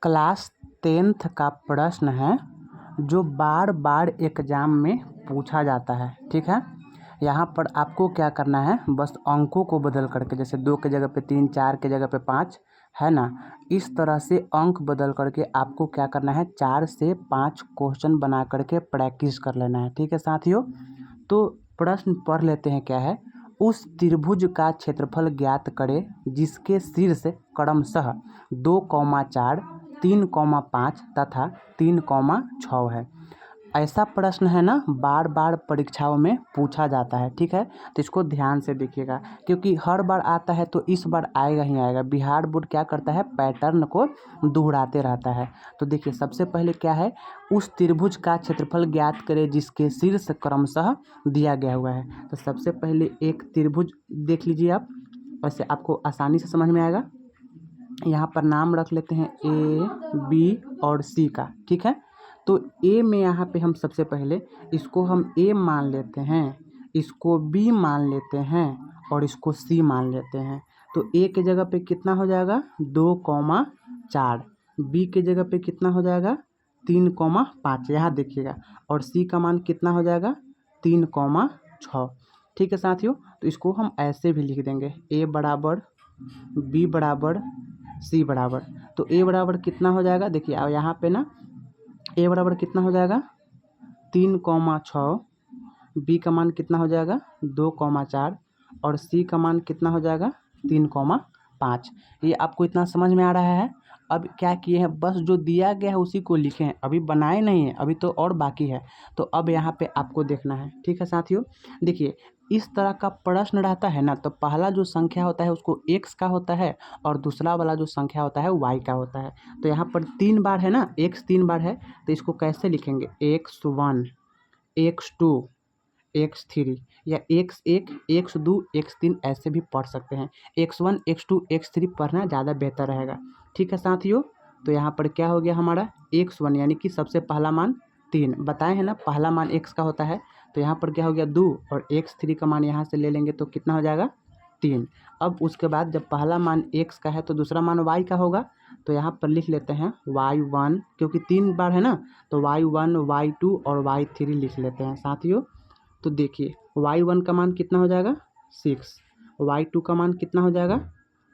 Class 10th का प्रश्न है जो बार बार एग्जाम में पूछा जाता है। ठीक है, यहाँ पर आपको क्या करना है, बस अंकों को बदल करके, जैसे 2 के जगह पे 3, 4 के जगह पे 5 है ना, इस तरह से अंक बदल करके आपको क्या करना है, 4 से 5 क्वेश्चन बना करके प्रैक्टिस कर लेना है। ठीक है साथियों, तो प्रश्न पढ़ लेते हैं। क्या है, उस त्रिभुज का क्षेत्रफल ज्ञात करें जिसके शीर्ष क्रमशः 2,4, 3,5 तथा 3,6 है। ऐसा प्रश्न है ना, बार बार परीक्षाओं में पूछा जाता है। ठीक है, तो इसको ध्यान से देखिएगा, क्योंकि हर बार आता है तो इस बार आएगा ही आएगा। बिहार बोर्ड क्या करता है, पैटर्न को दोहराते रहता है। तो देखिए, सबसे पहले क्या है, उस त्रिभुज का क्षेत्रफल ज्ञात करें जिसके शीर्ष क्रमशः दिया गया हुआ है। तो सबसे पहले एक त्रिभुज देख लीजिए आप, वैसे आपको आसानी से समझ में आएगा। यहाँ पर नाम रख लेते हैं ए, बी और सी का। ठीक है, तो ए में यहाँ पे हम सबसे पहले इसको हम ए मान लेते हैं, इसको बी मान लेते हैं और इसको सी मान लेते हैं। तो ए के जगह पे कितना हो जाएगा, 2,4, बी के जगह पे कितना हो जाएगा, 3,5, यहाँ देखिएगा, और सी का मान कितना हो जाएगा, 3,6। ठीक है साथियों, तो इसको हम ऐसे भी लिख देंगे, ए बराबर बी बराबर सी बराबर। तो ए बराबर कितना हो जाएगा, देखिए अब यहाँ पे ना ए बराबर कितना हो जाएगा, 3,6, बी का मान कितना हो जाएगा, 2,4 और सी का मान कितना हो जाएगा, 3,5। ये आपको इतना समझ में आ रहा है। अब क्या किए हैं, बस जो दिया गया है उसी को लिखे हैं, अभी बनाए नहीं है, अभी तो और बाकी है। तो अब यहाँ पे आपको देखना है। ठीक है साथियों, देखिए इस तरह का प्रश्न रहता है ना, तो पहला जो संख्या होता है उसको x का होता है और दूसरा वाला जो संख्या होता है y का होता है। तो यहाँ पर 3 बार है ना, x 3 बार है, तो इसको कैसे लिखेंगे, x1, x2, x3 या x1, x2, x3 ऐसे भी पढ़ सकते हैं। x1, x2, x3 पढ़ना ज़्यादा बेहतर रहेगा। ठीक है साथियों, तो यहाँ पर क्या हो गया हमारा, x1 यानी कि सबसे पहला मान 3 बताए हैं ना, पहला मान x का होता है, तो यहाँ पर क्या हो गया 2 और x3 का मान यहाँ से ले लेंगे तो कितना हो जाएगा, 3। अब उसके बाद जब पहला मान x का है तो दूसरा मान y का होगा, तो यहाँ पर लिख लेते हैं y1, क्योंकि 3 बार है ना, तो y1, y2 और y3 लिख लेते हैं साथियों। तो देखिए y1 का मान कितना हो जाएगा, 6, y2 का मान कितना हो जाएगा,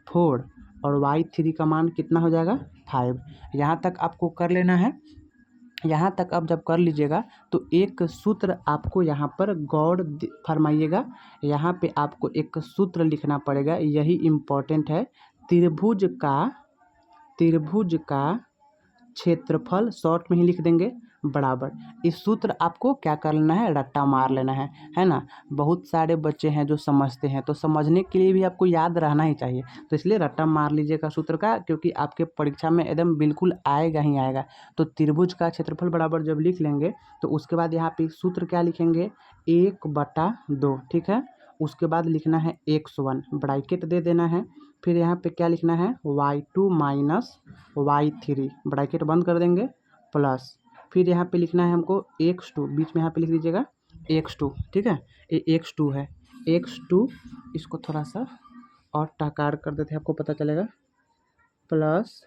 4 और y3 का मान कितना हो जाएगा, 5। यहाँ तक आपको कर लेना है। यहाँ तक अब जब कर लीजिएगा तो एक सूत्र आपको यहाँ पर गौर फरमाइएगा। यहाँ पे आपको एक सूत्र लिखना पड़ेगा, यही इम्पोर्टेंट है। त्रिभुज का क्षेत्रफल शॉर्ट में ही लिख देंगे बराबर। इस सूत्र आपको क्या कर लेना है, रट्टा मार लेना है ना। बहुत सारे बच्चे हैं जो समझते हैं, तो समझने के लिए भी आपको याद रहना ही चाहिए, तो इसलिए रट्टा मार लीजिएगा सूत्र का, क्योंकि आपके परीक्षा में एकदम बिल्कुल आएगा ही आएगा। तो त्रिभुज का क्षेत्रफल बराबर जब लिख लेंगे तो उसके बाद यहाँ पे सूत्र क्या लिखेंगे, 1/2। ठीक है, उसके बाद लिखना है x1, ब्रैकेट दे देना है। फिर यहाँ पे क्या लिखना है, y2 माइनस y3, ब्रैकेट बंद कर देंगे, प्लस फिर यहाँ पे लिखना है हमको x2, बीच में यहाँ पे लिख दीजिएगा x2। ठीक है, ये x2 है, x2 इसको थोड़ा सा और टाकार कर देते हैं, आपको पता चलेगा, प्लस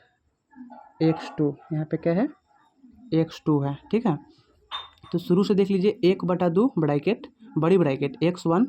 x2, यहाँ पे क्या है, x2 है। ठीक है, तो शुरू से देख लीजिए, 1/2 ब्रैकेट, बड़ी ब्रैकेट, x1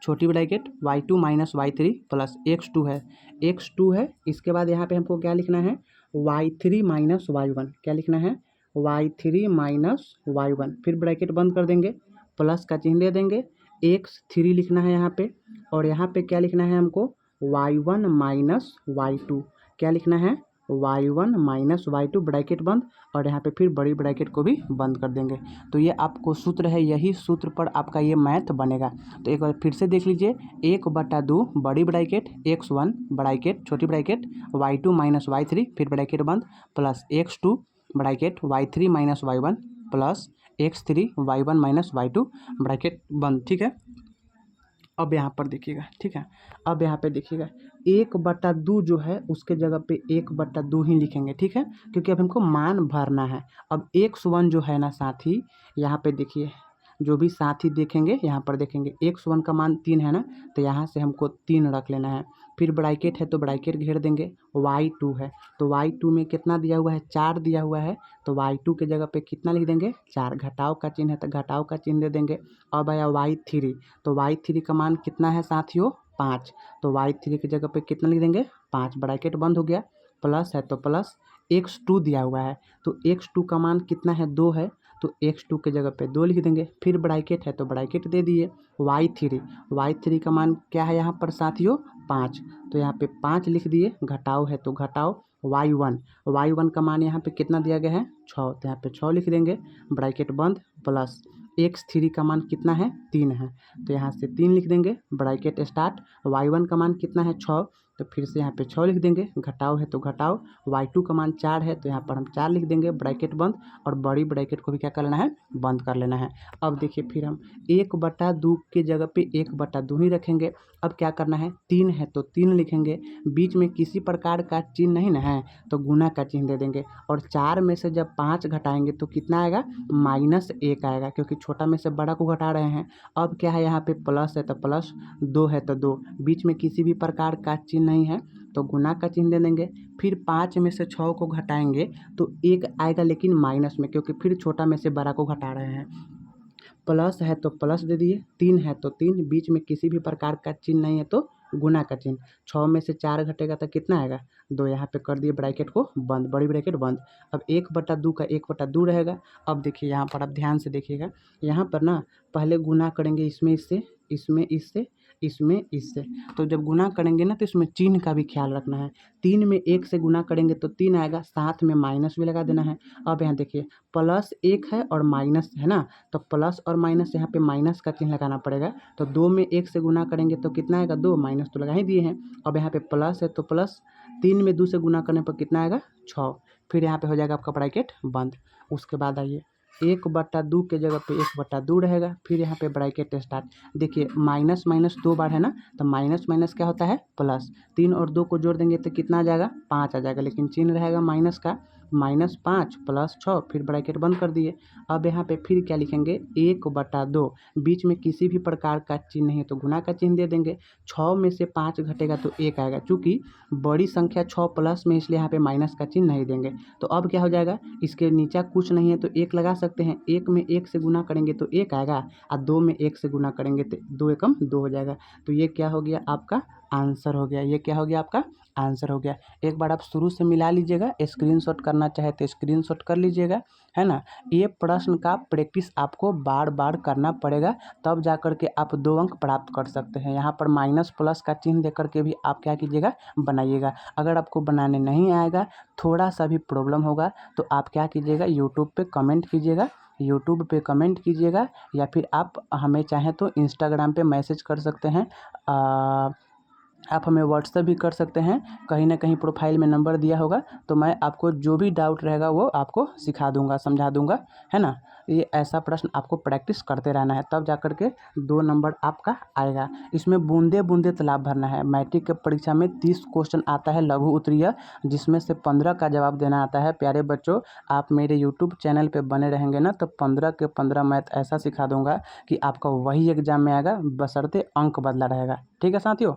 छोटी bracket, y2 minus y3 plus x2 है। इसके बाद यहाँ पे हमको क्या लिखना है, y3 माइनस y1, क्या लिखना है, y3 माइनस y1, फिर ब्रैकेट बंद कर देंगे, प्लस का चिन्ह दे देंगे, x3 लिखना है यहाँ पे, और यहाँ पे क्या लिखना है हमको, y1 माइनस y2, क्या लिखना है, y1 माइनस y2, ब्रैकेट बंद, और यहाँ पे फिर बड़ी ब्रैकेट को भी बंद कर देंगे। तो ये आपको सूत्र है, यही सूत्र पर आपका ये मैथ बनेगा। तो एक बार फिर से देख लीजिए, 1/2 बड़ी ब्रैकेट, x1 ब्रैकेट छोटी ब्रैकेट, y2 माइनस y3 फिर ब्रैकेट बंद, plus x2 bracket y3 minus y1 plus x3 y1 minus y2 bracket बंद। ठीक है, अब यहाँ पर देखिएगा। ठीक है, अब यहाँ पे देखिएगा, 1/2 जो है उसके जगह पे 1/2 ही लिखेंगे। ठीक है, क्योंकि अब हमको मान भरना है। अब x1 जो है ना साथी, यहाँ पे देखिए, जो भी साथी देखेंगे यहाँ पर देखेंगे x1 का मान 3 है ना, तो यहाँ से हमको 3 रख लेना है। फिर ब्रैकेट है तो ब्रैकेट घेर देंगे, y2 है तो y2 में कितना दिया हुआ है, 4 दिया हुआ है तो y2 के जगह पे कितना लिख देंगे, 4। घटाव का चिन्ह है तो घटाव का चिन्ह दे देंगे। अब आया y3 तो y3 का मान कितना है साथियों, 5 तो y3 की जगह पे कितना लिख देंगे, 5। ब्रैकेट बंद हो गया। प्लस है तो प्लस x2 दिया हुआ है तो x2 का मान कितना है, 2 है तो x2 के जगह पे 2 लिख देंगे। फिर ब्रैकेट है तो ब्रैकेट दे दिए। y3 का मान क्या है यहाँ पर साथियों, 5 तो यहाँ पे 5 लिख दिए। घटाव है तो घटाव y1 का मान यहाँ पे कितना दिया गया है, 6 तो यहाँ पे 6 लिख देंगे। ब्रैकेट बंद। प्लस x3 का मान कितना है, 3 है तो यहाँ से 3 लिख देंगे। Bracket start. y1 का मान कितना है, 6 तो फिर से यहाँ पे 6 लिख देंगे। घटाव है तो घटाव। y2 का मान 4 है तो यहाँ पर हम 4 लिख देंगे। ब्रैकेट बंद और बड़ी ब्रैकेट को भी क्या कर लेना है, बंद कर लेना है। अब देखिए फिर हम 1/2 के जगह पे 1/2 ही रखेंगे। अब क्या करना है, 3 है तो 3 लिखेंगे। बीच में किसी प्रकार का चिन्ह नहीं ना है तो गुना का चिन्ह दे देंगे। और 4 में से जब 5 घटाएंगे तो कितना आएगा, -1 आएगा क्योंकि छोटा में से बड़ा को घटा रहे हैं। अब क्या है, यहाँ पे प्लस है तो प्लस, 2 है तो 2, बीच में किसी भी प्रकार का चिन्ह नहीं है तो गुना का चिन्ह दे देंगे। फिर 5 में से 6 को घटाएंगे तो 1 आएगा लेकिन माइनस में, क्योंकि फिर छोटा में से बड़ा को घटा रहे हैं। प्लस है तो प्लस दे दिए। 3 है तो 3, बीच में किसी भी प्रकार का चिन्ह नहीं है तो गुना का चिन्ह। 6 में से 4 घटेगा तो कितना आएगा, 2। यहाँ पे कर दिए ब्रैकेट को बंद, बड़ी ब्रैकेट बंद। अब 1/2 का 1/2 रहेगा। अब देखिए यहाँ पर आप ध्यान से देखिएगा, यहाँ पर ना पहले गुना करेंगे इसमें इससे, इसमें इससे, इसमें इससे। तो जब गुना करेंगे ना तो इसमें चिन्ह का भी ख्याल रखना है। 3 में 1 से गुना करेंगे तो 3 आएगा, साथ में माइनस भी लगा देना है। अब यहाँ देखिए +1 है और माइनस है ना, तो प्लस और माइनस यहाँ पे माइनस का चिन्ह लगाना पड़ेगा। तो 2 में 1 से गुना करेंगे तो कितना आएगा, 2, माइनस तो लगा ही दिए हैं। अब यहाँ पे प्लस है तो प्लस, 3 में 2 से गुना करने पर कितना आएगा, 6। फिर यहाँ पे हो जाएगा आपका ब्रैकेट बंद। उसके बाद आइए 1/2 के जगह पे 1/2 रहेगा। फिर यहाँ पे ब्रैकेट स्टार्ट। देखिए माइनस माइनस 2 बार है ना, तो माइनस माइनस क्या होता है, प्लस। 3 और 2 को जोड़ देंगे तो कितना आ जाएगा, 5 आ जाएगा, लेकिन चिन्ह रहेगा माइनस का। -5 + 6, फिर ब्रैकेट बंद कर दिए। अब यहाँ पे फिर क्या लिखेंगे, 1/2, बीच में किसी भी प्रकार का चिन्ह नहीं है तो गुना का चिन्ह दे देंगे। 6 में से 5 घटेगा तो 1 आएगा, चूँकि बड़ी संख्या 6 प्लस में, इसलिए यहाँ पे माइनस का चिन्ह नहीं देंगे। तो अब क्या हो जाएगा, इसके नीचे कुछ नहीं है तो 1 लगा सकते हैं। 1 में 1 से गुना करेंगे तो 1 आएगा, और 2 में 1 से गुना करेंगे तो 2 एकम 2 हो जाएगा। तो ये क्या हो गया, आपका आंसर हो गया। ये क्या हो गया, आपका आंसर हो गया। एक बार आप शुरू से मिला लीजिएगा, स्क्रीनशॉट करना चाहे तो स्क्रीनशॉट कर लीजिएगा, है ना। ये प्रश्न का प्रैक्टिस आपको बार बार करना पड़ेगा, तब जा कर के आप 2 अंक प्राप्त कर सकते हैं। यहाँ पर माइनस प्लस का चिन्ह दे करके भी आप क्या कीजिएगा, बनाइएगा। अगर आपको बनाने नहीं आएगा, थोड़ा सा भी प्रॉब्लम होगा तो आप क्या कीजिएगा, यूट्यूब पे कमेंट कीजिएगा, यूट्यूब पे कमेंट कीजिएगा, या फिर आप हमें चाहें तो इंस्टाग्राम पे मैसेज कर सकते हैं। आप हमें व्हाट्सएप भी कर सकते हैं, कहीं ना कहीं प्रोफाइल में नंबर दिया होगा, तो मैं आपको जो भी डाउट रहेगा वो आपको सिखा दूंगा, समझा दूंगा, है ना। ये ऐसा प्रश्न आपको प्रैक्टिस करते रहना है, तब जा कर के 2 नंबर आपका आएगा। इसमें बूंदे बूंदे तालाब भरना है। मैट्रिक के परीक्षा में 30 क्वेश्चन आता है लघु उत्तरीय, जिसमें से 15 का जवाब देना आता है। प्यारे बच्चों, आप मेरे यूट्यूब चैनल पे बने रहेंगे ना, तो 15 के 15 मैथ ऐसा सिखा दूंगा कि आपका वही एग्जाम में आएगा, बशर्ते अंक बदला रहेगा। ठीक है साथियों।